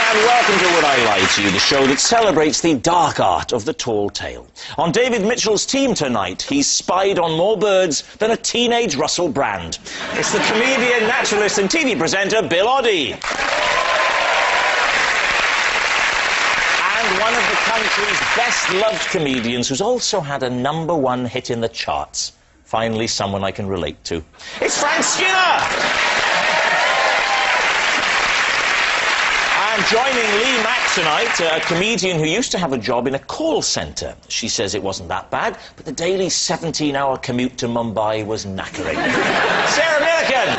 And welcome to Would I Lie to You, the show that celebrates the dark art of the tall tale. On David Mitchell's team tonight, he's spied on more birds than a teenage Russell Brand. It's the comedian, naturalist and TV presenter Bill Oddie. And one of the country's best-loved comedians who's also had a #1 hit in the charts. Finally, someone I can relate to. It's Frank Skinner! And joining Lee Mack tonight, a comedian who used to have a job in a call centre. She says it wasn't that bad, but the daily 17-hour commute to Mumbai was knackering. Sarah Millican!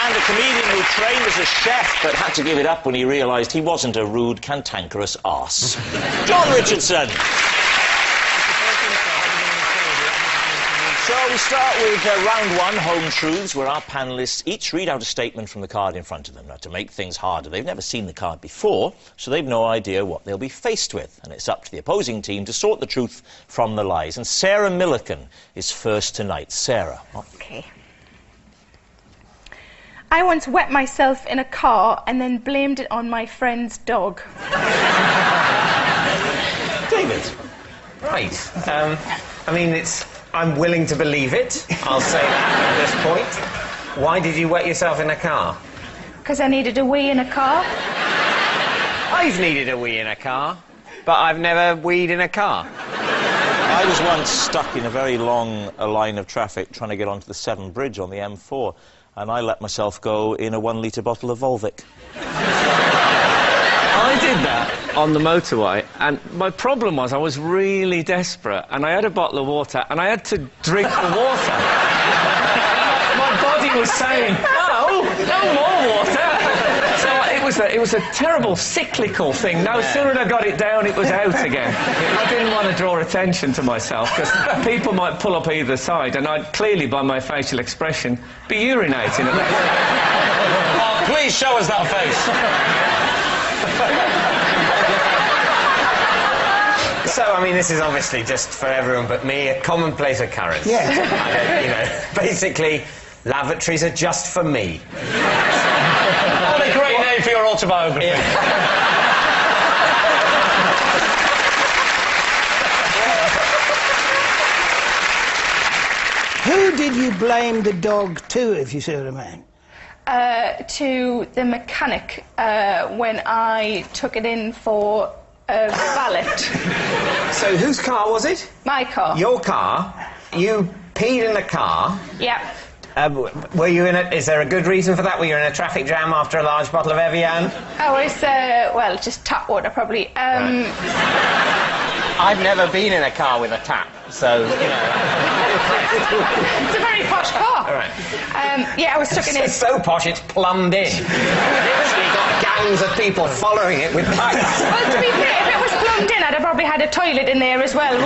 And a comedian who trained as a chef but had to give it up when he realised he wasn't a rude, cantankerous arse. Jon Richardson! So we start with round one, Home Truths, where our panellists each read out a statement from the card in front of them. Now, to make things harder, they've never seen the card before, so they've no idea what they'll be faced with. And it's up to the opposing team to sort the truth from the lies. And Sarah Millican is first tonight. Sarah. OK. I once wet myself in a car and then blamed it on my friend's dog. David. Right. I mean, I'm willing to believe it. I'll say that at this point. Why did you wet yourself in a car? Because I needed a wee in a car. I've needed a wee in a car, but I've never weed in a car. I was once stuck in a very long line of traffic trying to get onto the Severn Bridge on the M4, and I let myself go in a 1-litre bottle of Volvic. I did that on the motorway, and my problem was I was really desperate, and I had a bottle of water, and I had to drink the water. My body was saying, no more water. So it was a terrible cyclical thing. No sooner I got it down, it was out again. I didn't want to draw attention to myself, because people might pull up either side, and I'd clearly, by my facial expression, be urinating at them. Oh, please show us that face. So, I mean, this is obviously just for everyone but me, a commonplace occurrence. Yeah. Basically, lavatories are just for me. What a great name for your autobiography. Yeah. Who did you blame the dog to, if you see what I mean? To the mechanic when I took it in for a valet. So, whose car was it? My car. Your car. You peed in the car. Yep. Were you in is there a good reason for that? Were you in a traffic jam after a large bottle of Evian? I was, well, just tap water, probably. Right. I've never been in a car with a tap, so, you know. It's a very posh car. All right. Yeah, I was stuck in it. It's so posh, it's plumbed in. You've got gangs of people following it with pipes. Well, to be fair, if it was plumbed in, I'd have probably had a toilet in there as well.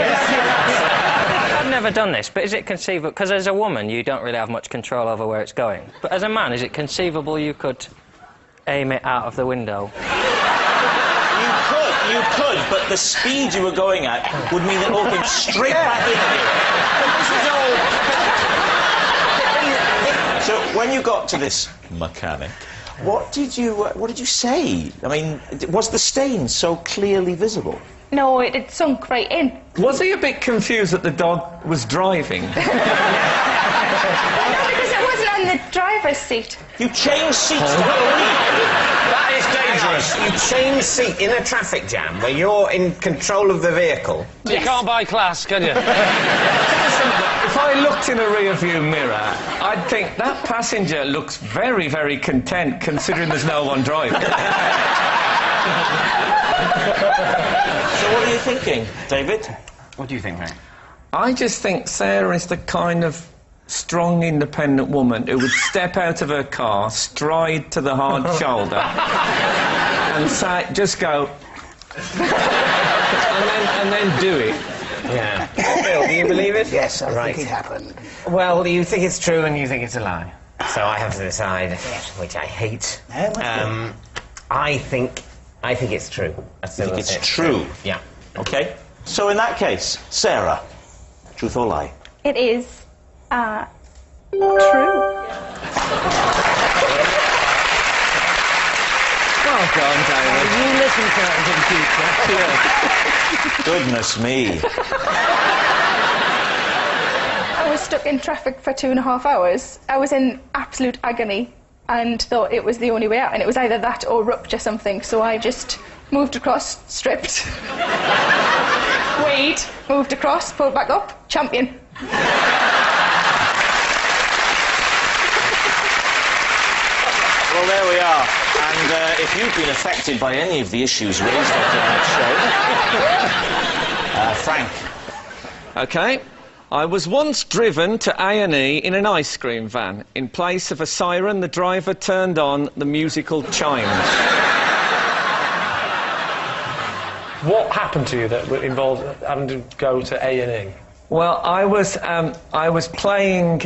I've never done this, but is it conceivable? Because as a woman, you don't really have much control over where it's going. But as a man, is it conceivable you could aim it out of the window? You could, but the speed you were going at would mean it all came straight back into you. So when you got to this mechanic, what did you say? I mean, was the stain so clearly visible? No, it sunk right in. Was he a bit confused that the dog was driving? No, because it wasn't on the driver's seat. You changed seats. That is dangerous. You change seat in a traffic jam where you're in control of the vehicle. You can't buy class, can you? If I looked in a rear-view mirror, I'd think that passenger looks very, very content, considering there's no one driving. So what are you thinking, David? What do you think, mate? I just think Sarah is the kind of strong, independent woman who would step out of her car, stride to the hard shoulder, and say, just go, and then do it. Yeah. Bill, do you believe it? Yes, I think it happened. Well, you think it's true and you think it's a lie. So I have to decide, which I hate. I think it's true. You think it's true? Yeah. Okay. So in that case, Sarah, truth or lie? It is, true. Well done, David. You listen to it in future. Goodness me. I was stuck in traffic for 2.5 hours. I was in absolute agony and thought it was the only way out, and it was either that or rupture something, so I just moved across, stripped, weighed, moved across, pulled back up, champion. Well, there we are. And if you've been affected by any of the issues raised on tonight's show, Frank. OK. I was once driven to A&E in an ice cream van. In place of a siren, the driver turned on the musical chimes. What happened to you that involved having to go to A&E? Well, I was playing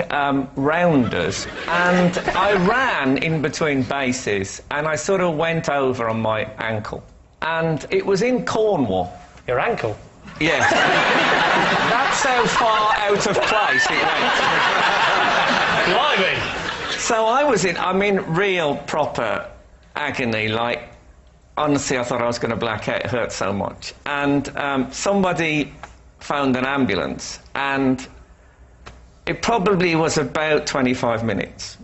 rounders, and I ran in between bases, and I sort of went over on my ankle. And it was in Cornwall. Your ankle? Yes. That's how far out of place it went. Blimey! So I'm in real proper agony, like, honestly, I thought I was going to black out, it hurt so much. And somebody phoned an ambulance, and it probably was about 25 minutes,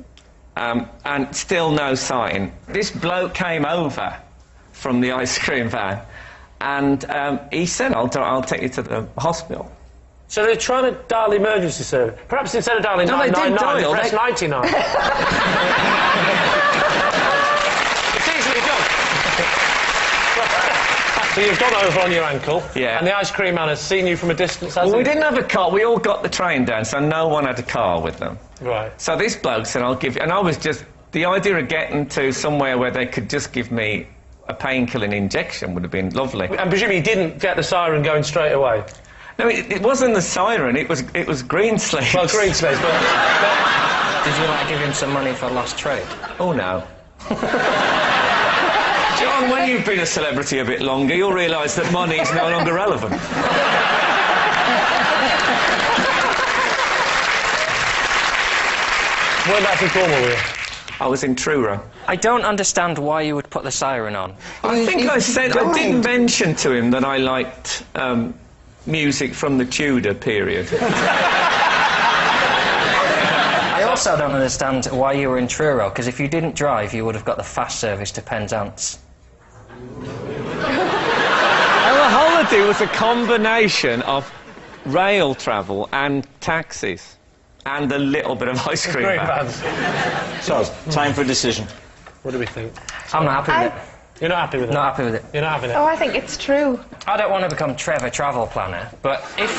and still no sign. This bloke came over from the ice cream van, and he said, I'll take you to the hospital. So they're trying to dial the emergency service. Perhaps instead of dialing 999, they press 99. It's easily done. So you've gone over on your ankle, yeah, and the ice cream man has seen you from a distance, has he? We didn't have a car. We all got the train down, so no one had a car with them. Right. So this bloke said, I'll give you... And I was just... The idea of getting to somewhere where they could just give me a painkilling injection would have been lovely. And presumably you didn't get the siren going straight away? No, it wasn't the siren, it was Greensleeves. Well, Greensleeves, but... Did you like give him some money for lost trade? Oh, no. John, when you've been a celebrity a bit longer, you'll realise that money is no longer relevant. Whereabouts in Cornwall were you? I was in Truro. I don't understand why you would put the siren on. I think I did mention to him that I liked music from the Tudor period. I also don't understand why you were in Truro, because if you didn't drive, you would have got the fast service to Penzance. Our holiday was a combination of rail travel and taxis, and a little bit of ice cream vans. So, time for a decision. What do we think? I'm not happy with it. You're not happy with it? Not happy with it. You're not having it? Oh, I think it's true. I don't want to become Trevor Travel Planner, but if...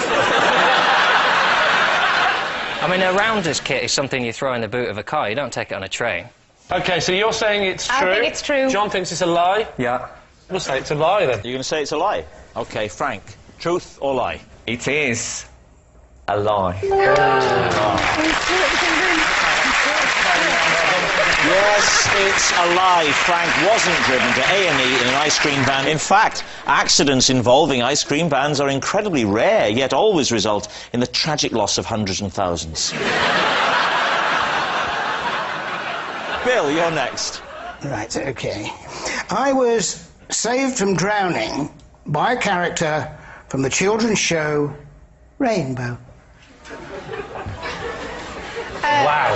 I mean, a rounders kit is something you throw in the boot of a car. You don't take it on a train. OK, so you're saying it's true? I think it's true. John thinks it's a lie? Yeah. We'll say it's a lie, then. You're going to say it's a lie? OK, Frank. Truth or lie? It is a lie. Yes, it's a lie. Frank wasn't driven to A&E in an ice cream van. In fact, accidents involving ice cream vans are incredibly rare, yet always result in the tragic loss of hundreds and thousands. Bill, you're next. Right, OK. I was saved from drowning by a character from the children's show Rainbow. Wow.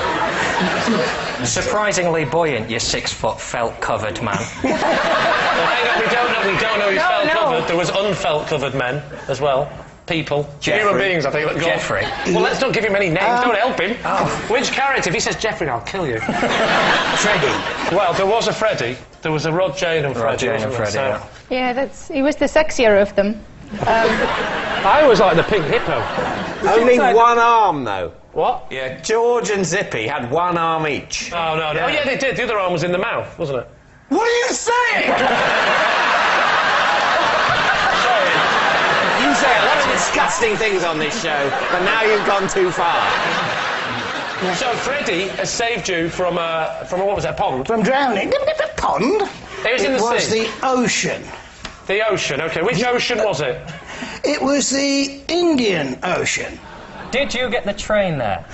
Surprisingly buoyant, you 6-foot felt-covered man. Well, hang on, we don't know who's felt-covered. There was unfelt-covered men as well. People. Jeffrey. Human beings, I think. Jeffrey. Well, let's not give him any names. Don't help him. Oh. Which character? If he says Jeffrey, I'll kill you. Freddie. Well, there was a Freddie. There was a Rod, Jane and Freddie. Rod, Jane and Freddie, yeah. Yeah, he was the sexier of them. I always liked the pink hippo. Only one arm, though. What? Yeah, George and Zippy had one arm each. Oh, no. Oh, yeah, they did. The other arm was in the mouth, wasn't it? What are you saying? Sorry. You say a lot of disgusting things on this show, but now you've gone too far. So Freddie has saved you from a what was that, a pond? From drowning. Pond? It was in the sea. It was the ocean. The ocean, OK. Which ocean was it? It was the Indian Ocean. Did you get the train there?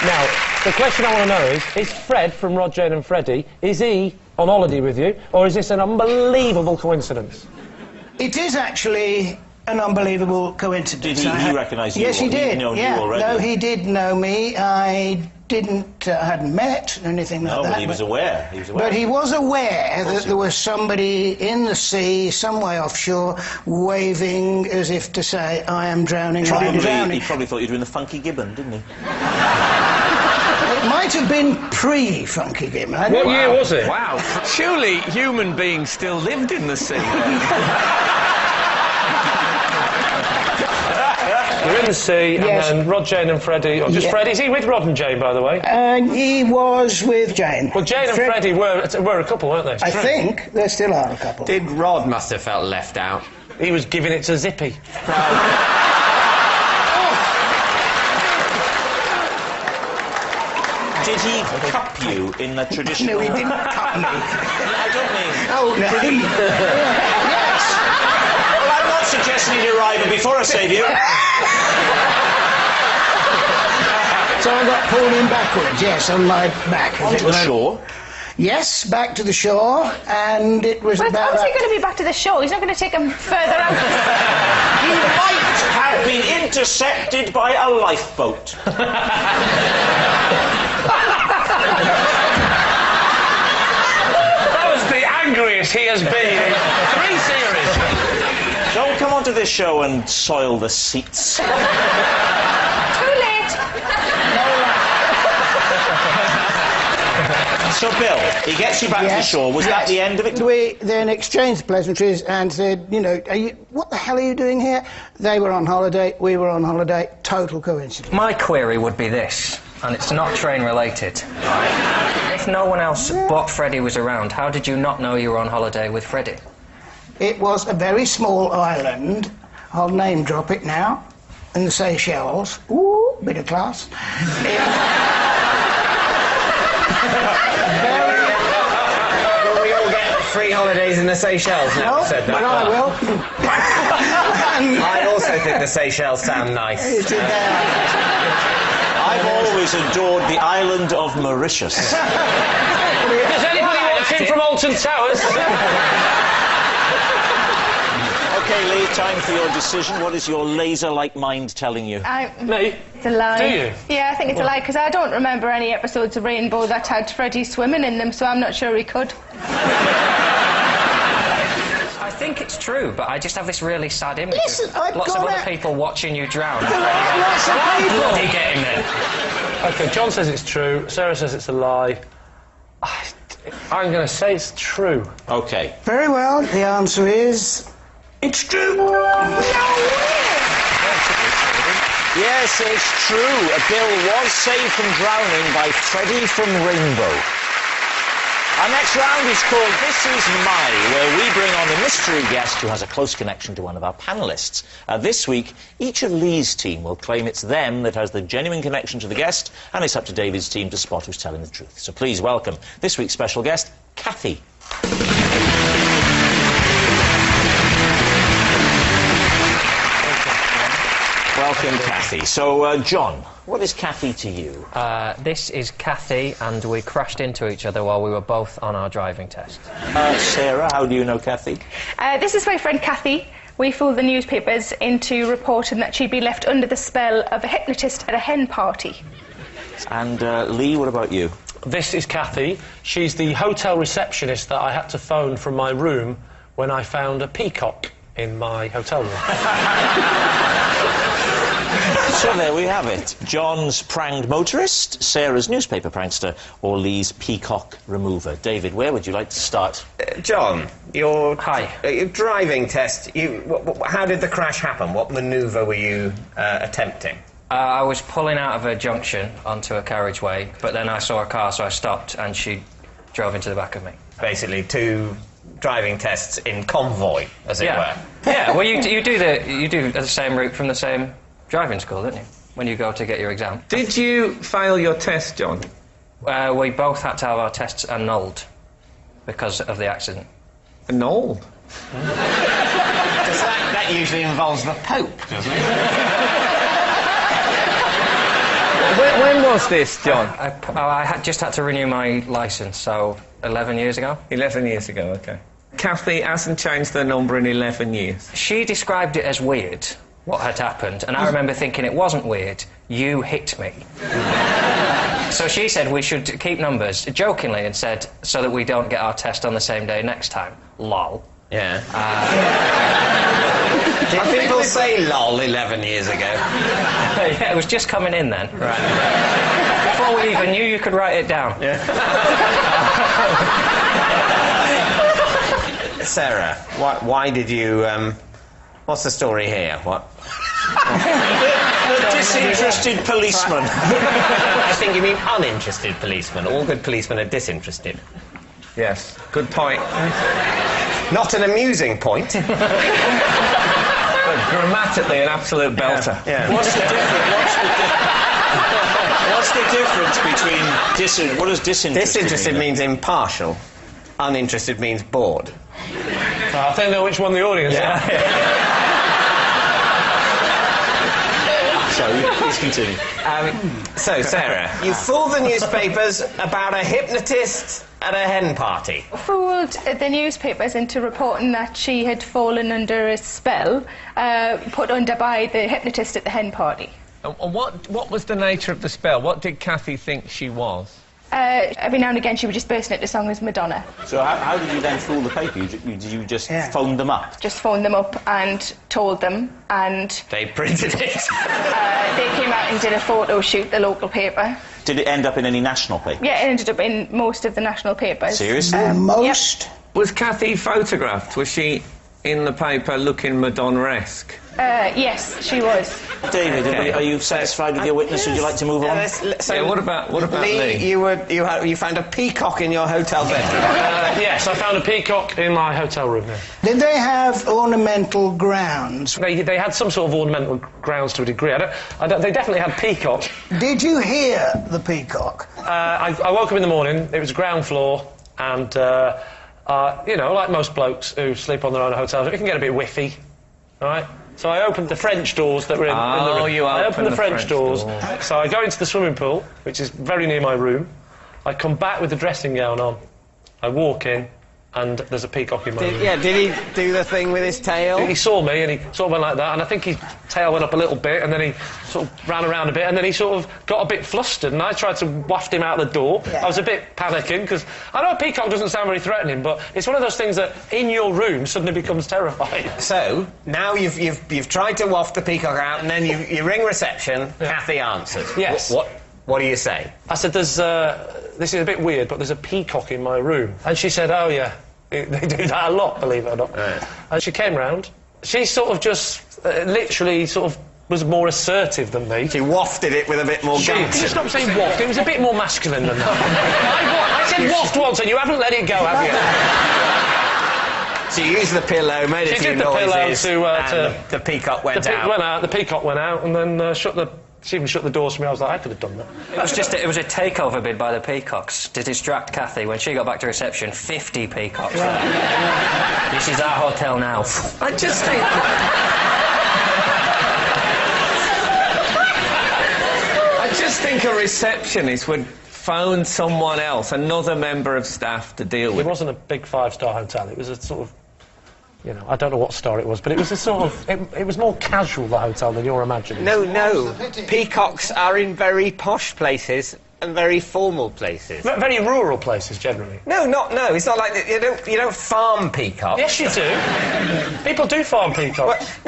Now, the question I want to know is Fred from Rod, Jane and Freddie, is he on holiday with you, or is this an unbelievable coincidence? It is actually an unbelievable coincidence. Did he recognise you? Yes, he did. He known yeah. you already? No, he did know me. I hadn't met or anything like that. No, but he was aware. He was aware. But he was aware that there was somebody in the sea, some way offshore, waving as if to say, I am drowning, I am drowning. He probably thought you were doing the Funky Gibbon, didn't he? It might have been pre-Funky Gibbon. What year was it? Wow. Surely human beings still lived in the sea. You're in the sea, Yes. and then Rod, Jane and Freddie... Or just Yeah. Freddie? Is he with Rod and Jane, by the way? He was with Jane. Well, Jane and Freddie were a couple, weren't they? I think there still are a couple. Did Rod must have felt left out? He was giving it to Zippy. Did he cup you in the traditional... No, he didn't cut me. I don't mean... Oh, no. Yes. Well, I'm not suggesting he'd arrive before I save you. So I got pulled in backwards, yes, on my back. as Onto it the were. shore. Yes, back to the shore, and it was But about... how's he going to be back to the shore? He's not going to take him further out. He might have been intercepted by a lifeboat. That was the angriest he has been in 3 series. Don't come onto this show and soil the seats. Too late. So, Bill, he gets you back to the Yes, shore. Was that yes. the end of it? We then exchanged pleasantries and said, you know, what the hell are you doing here? They were on holiday, we were on holiday, total coincidence. My query would be this, and it's not train related. If no one else but Freddie was around, how did you not know you were on holiday with Freddie? It was a very small island, I'll name drop it now, in the Seychelles. Ooh, bit of class. Will we all get free holidays in the Seychelles now? No, Said that. but I will. I also think the Seychelles sound nice. I've always adored the island of Mauritius. Does anybody want him from Alton Towers? OK, Lee, time for your decision. What is your laser-like mind telling you? Me? It's a lie. Do you? Yeah, I think it's a lie, because I don't remember any episodes of Rainbow that had Freddie swimming in them, so I'm not sure he could. I think it's true, but I just have this really sad image. Listen, I've lots of got other it. people watching you drown. There are lots of people. Bloody get him there. OK, John says it's true, Sarah says it's a lie. I'm going to say it's true. OK. Very well, the answer is... It's true. Yes, it's true. Bill was saved from drowning by Freddie from Rainbow. Our next round is called This Is My, where we bring on a mystery guest who has a close connection to one of our panellists. This week, each of Lee's team will claim it's them that has the genuine connection to the guest, and it's up to David's team to spot who's telling the truth. So please welcome this week's special guest, Kathy. Welcome, Kathy. So, John, what is Kathy to you? This is Kathy, and we crashed into each other while we were both on our driving test. Sarah, how do you know Kathy? This is my friend Kathy. We fooled the newspapers into reporting that she'd been left under the spell of a hypnotist at a hen party. And, Lee, what about you? This is Kathy. She's the hotel receptionist that I had to phone from my room when I found a peacock in my hotel room. So there we have it. John's pranged motorist, Sarah's newspaper prankster, or Lee's peacock remover. David, where would you like to start? John, your Hi. Your driving test. How did the crash happen? What manoeuvre were you attempting? I was pulling out of a junction onto a carriageway, but then I saw a car, so I stopped, and she drove into the back of me. Basically, 2 driving tests in convoy, as it were. Yeah, well, you do the same route from the same driving school, don't you? When you go to get your exam. Did you fail your test, John? We both had to have our tests annulled because of the accident. Annulled? That usually involves the Pope, doesn't it? When was this, John? I just had to renew my licence, so 11 years ago. 11 years ago, OK. Kathy hasn't changed the number in 11 years. She described it as weird, what had happened, and I remember thinking it wasn't weird. You hit me. So she said we should keep numbers, jokingly, and said, so that we don't get our test on the same day next time. Lol. Yeah. Did people say lol 11 years ago? Yeah, it was just coming in then. Right. Before we even knew you could write it down. Yeah. Sarah, why did you, what's the story here? What? The disinterested policeman. I think you mean uninterested policeman. All good policemen are disinterested. Yes, good point. Not an amusing point. But grammatically an absolute belter. Yeah. What's the difference between what does disinterested Disinterested mean? means impartial. Uninterested means bored. I don't know which one the audience is. Sorry, please continue. So, Sarah, you fooled the newspapers about a hypnotist at a hen party. Fooled the newspapers into reporting that she had fallen under a spell put under by the hypnotist at the hen party. And what was the nature of the spell? What did Kathy think she was? Every now and again she would just burst into song as Madonna. So how did you then fool the paper? Did you just phone them up? Just phoned them up and told them, and They printed it. they came out and did a photo shoot, the local paper. Did it end up in any national paper? Yeah, it ended up in most of the national papers. Seriously? Most? Was Kathy photographed? Was she in the paper looking Madonna-esque? Yes, she was. David, are you satisfied with your witness? Would you like to move on? So what about Lee? Lee? You found a peacock in your hotel bedroom. Yes, I found a peacock in my hotel room. Yeah. Did they have ornamental grounds? They had some sort of ornamental grounds to a degree. They definitely had peacocks. Did you hear the peacock? I woke up in the morning. It was ground floor, and you know, like most blokes who sleep on their own hotels, it can get a bit whiffy, right? So I opened the French doors that were in the room. I opened the French doors. So I go into the swimming pool, which is very near my room. I come back with the dressing gown on. I walk in, and there's a peacock in my room. Yeah, did he do the thing with his tail? He saw me, and he sort of went like that, and I think his tail went up a little bit, and then he sort of ran around a bit, and then he sort of got a bit flustered, and I tried to waft him out the door. Yeah. I was a bit panicking, because I know a peacock doesn't sound very threatening, but it's one of those things that, in your room, suddenly becomes terrifying. So, now you've tried to waft the peacock out, and then you ring reception, Kathy answers. Yes. What do you say? I said, this is a bit weird, but there's a peacock in my room. And she said, oh, yeah. They do that a lot, believe it or not. Right. And she came round. She sort of just literally sort of was more assertive than me. She wafted it with a bit more Can you gumption. stop saying waft? It was a bit more masculine than that. I said waft once and you haven't let it go, have you? She used the pillow, made a She few did the pillow noises, and the peacock went out. The peacock went out and then she even shut the doors for me. I was like, I could have done that. It was a takeover bid by the peacocks to distract Kathy. When she got back to reception, 50 peacocks. This is our hotel now. I just think... I just think a receptionist would phone someone else, another member of staff, to deal with It wasn't a big five-star hotel. It was a sort of... You know, I don't know what star it was, but it was a sort of... It was more casual, the hotel, than you're imagining. No. Peacocks are in very posh places and very formal places. Very rural places, generally. No. It's not like... You don't farm peacocks. Yes, you do. People do farm peacocks.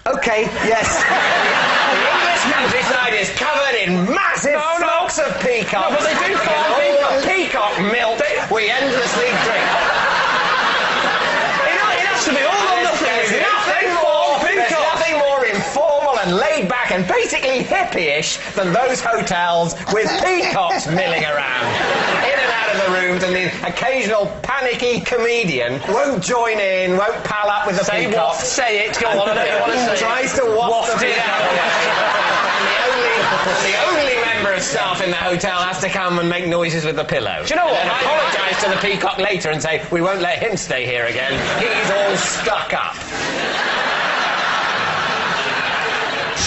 OK, yes. The English countryside is covered in massive flocks of peacocks. No, but they do farm peacocks. Peacock milk we endlessly drink. To be all or nothing. There's nothing more informal and laid back and basically hippie-ish than those hotels with peacocks milling around in and out of the rooms, and the occasional panicky comedian won't join in, won't pal up with the peacock. Say it. Go on. Tries to waft it out. And the only member of staff in the hotel has to come and make noises with the pillow. Do you know what? And apologise to the peacock later and say, we won't let him stay here again. He's all stuck up.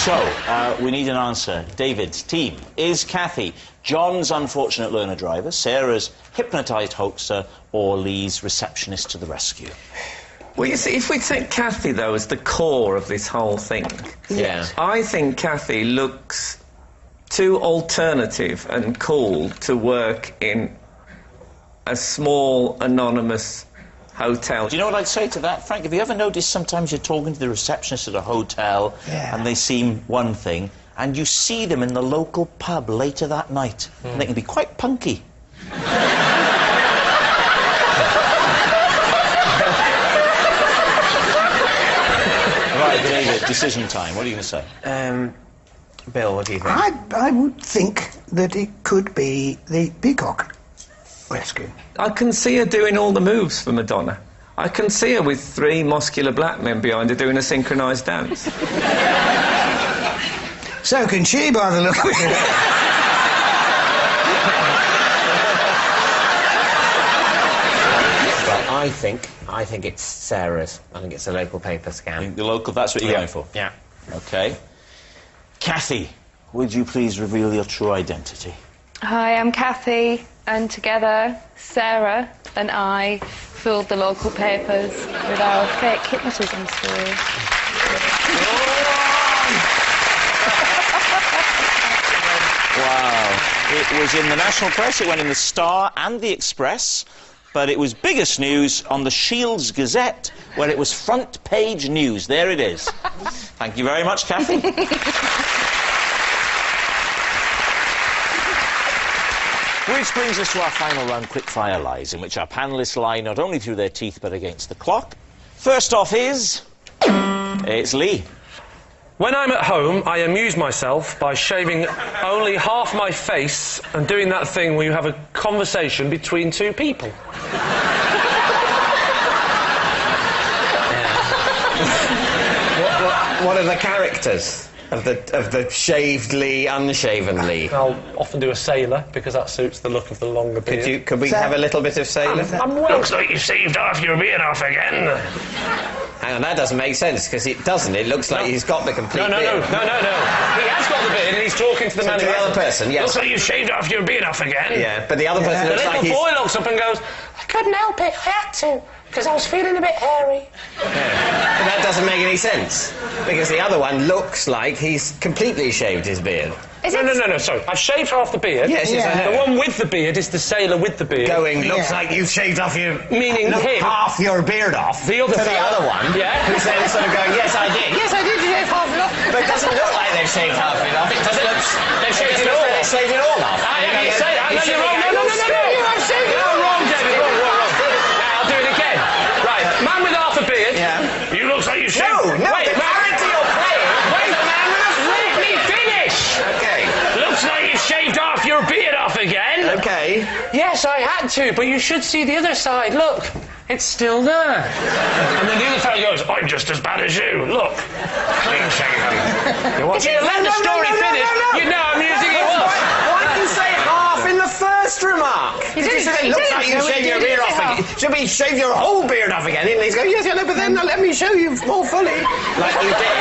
So, we need an answer. David's team. Is Kathy John's unfortunate learner driver, Sarah's hypnotised hoaxer, or Lee's receptionist to the rescue? Well, you see, if we take Kathy, though, as the core of this whole thing, Yeah. I think Kathy looks too alternative and cool to work in a small, anonymous hotel. Do you know what I'd say to that, Frank? Have you ever noticed sometimes you're talking to the receptionist at a hotel and they seem one thing, and you see them in the local pub later that night, and they can be quite punky. Right, David, decision time. What are you going to say? Bill, what do you think? I would think that it could be the Peacock rescue. I can see her doing all the moves for Madonna. I can see her with 3 muscular black men behind her doing a synchronised dance. So can she, by the look of it. Well, I think it's Sarah's. I think it's a local paper scam. The local, that's what you're going for? Yeah. OK. Kathy, would you please reveal your true identity? Hi, I'm Kathy, and together, Sarah and I fooled the local papers with our fake hypnotism story. Wow. It was in the national press, it went in the Star and the Express, but it was biggest news on the Shields Gazette, where it was front page news. There it is. Thank you very much, Kathy. Which brings us to our final round, Quickfire Lies, in which our panellists lie not only through their teeth but against the clock. First off is... it's Lee. When I'm at home, I amuse myself by shaving only half my face and doing that thing where you have a conversation between 2 people. What are the characters of the shaved Lee, unshaven Lee? I'll often do a sailor, because that suits the look of the longer beard. Could we have a little bit of sailor? Looks like you shaved off your beard off again. Hang on, that doesn't make sense, because it doesn't. It looks like he's got the complete No. beard. He has got the beard, and he's talking to the man To who the other hasn't. person, yes. Looks like you shaved off your beard off again. Yeah, but the other person The looks like little he's... boy looks up and goes, I couldn't help it, I had to, because I was feeling a bit hairy. Yeah. But that doesn't make any sense, because the other one looks like he's completely shaved his beard. No, sorry. I've shaved half the beard. Yes, I know. The one with the beard is the sailor with the beard. Looks like you've shaved off your... Meaning him. half your beard off. The other to the fella. other one. Yeah. Who's then sort of going, yes, I did. Yes, I did shave half it off. But it doesn't look like they've shaved half of it off. It doesn't look... They've shaved it all off. They've shaved it all off. You say that. No, you're wrong. No. I've shaved it all. Wrong, David. Wrong. Now, I'll do it again. Right. Man with half a beard. Yeah. You look like you shaved... No, Wait, the character you're playing. Wait, the man with a... Let me finish! Okay. Looks like you shaved off your beard off again. Okay. Yes, I had to, but you should see the other side. Look, it's still there. And then the other fellow goes, I'm just as bad as you. Look, clean shaven. If you let the story finish, you know I'm using it up. Why didn't you say half in the first remark? You said it looks like you shaved your beard off again. Should be shave your whole beard off again. And he's going, yes, I know, but then let me show you more fully. Like you did.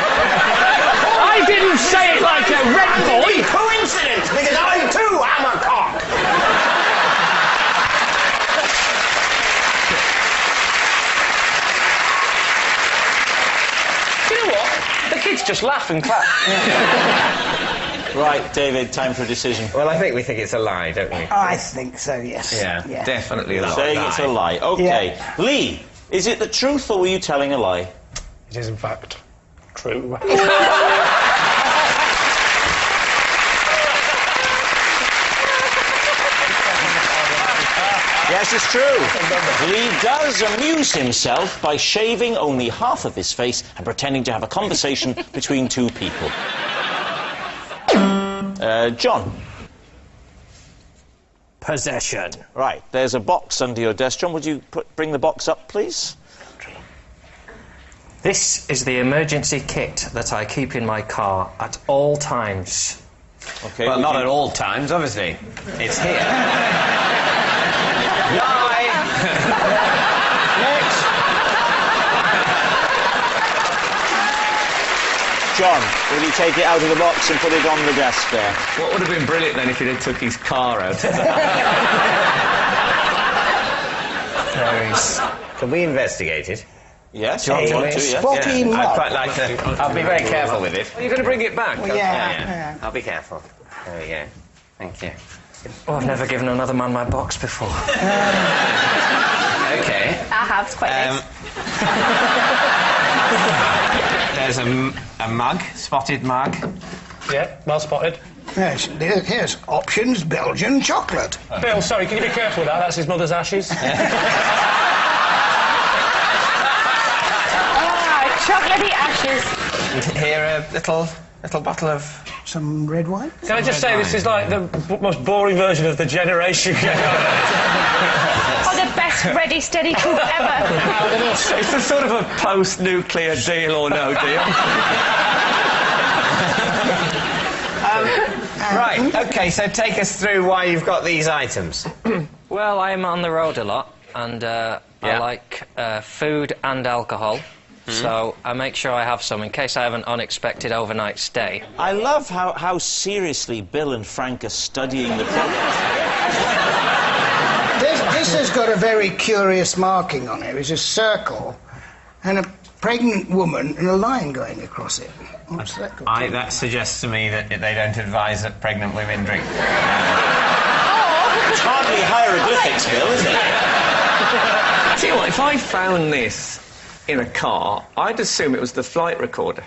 I didn't say it like a red boy. Coincidence, because I too am a cock. You know what? The kids just laugh and clap. Right, David, time for a decision. Well, I think we think it's a lie, don't we? I think so, yes. Yeah. Definitely a lie. Saying it's a lie. OK. Yeah. Lee, is it the truth or were you telling a lie? It is, in fact, true. Yes, it's true. Lee does amuse himself by shaving only half of his face and pretending to have a conversation between 2 people. John. Possession. Right, there's a box under your desk. John, would you bring the box up, please? This is the emergency kit that I keep in my car at all times. Okay. Well, not at all times, obviously. It's here. Lie! Next! John, will you take it out of the box and put it on the desk there? What would have been brilliant then if he'd have took his car out? Can we investigate it? Yes, John, I want to, yes. Spotty I'd mug. quite like to. I'll be very careful with it. Are you going to bring it back? Yeah. I'll be careful. There we go. Thank you. Oh, I've never given another man my box before. Okay. I have, it's quite nice. There's a mug, spotted mug. Yeah, well spotted. Yes, here's options, Belgian chocolate. Bill, sorry, can you be careful with that? That's his mother's ashes. Chocolatey ashes. Here, a little bottle of. Some red wine? Can I just say, this is like the most boring version of the Generation Game. Oh, the best ready, steady cook ever. It's a sort of a post-nuclear deal or no deal. Right, okay, so take us through why you've got these items. Well, I'm on the road a lot, and I like food and alcohol. So I make sure I have some in case I have an unexpected overnight stay. I love how seriously Bill and Frank are studying the product. This has got a very curious marking on it. It's a circle and a pregnant woman and a line going across it. What's that got to do? That suggests to me that they don't advise that pregnant women drink. It's hardly hieroglyphics, Bill, is it? Tell you what, if I found this in a car, I'd assume it was the flight recorder.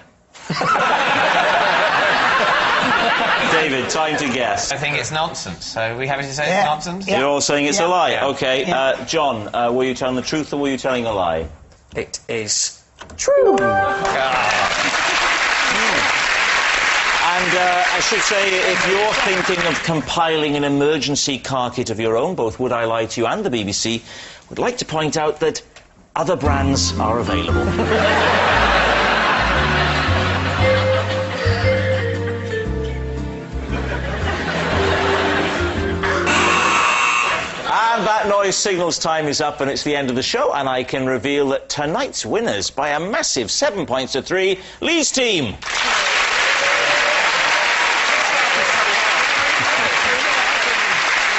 David, time to guess. I think it's nonsense, so we happy to say Yeah. it's nonsense? Yeah. You're all saying it's a lie? Yeah. OK. Yeah. John, were you telling the truth or were you telling a lie? It is true. And I should say, if you're thinking of compiling an emergency car kit of your own, both Would I Lie to You and the BBC would like to point out that other brands are available. And that noise signals time is up and it's the end of the show, and I can reveal that tonight's winners by a massive 7 points to 3, Lee's team.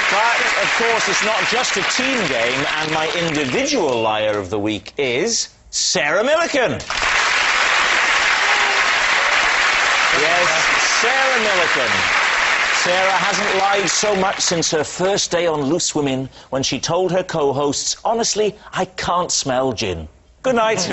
But, of course, it's not just a team game, and my individual liar of the week is Sarah Millican. Yes, Sarah Millican. Sarah hasn't lied so much since her first day on Loose Women when she told her co-hosts, honestly, I can't smell gin. Good night.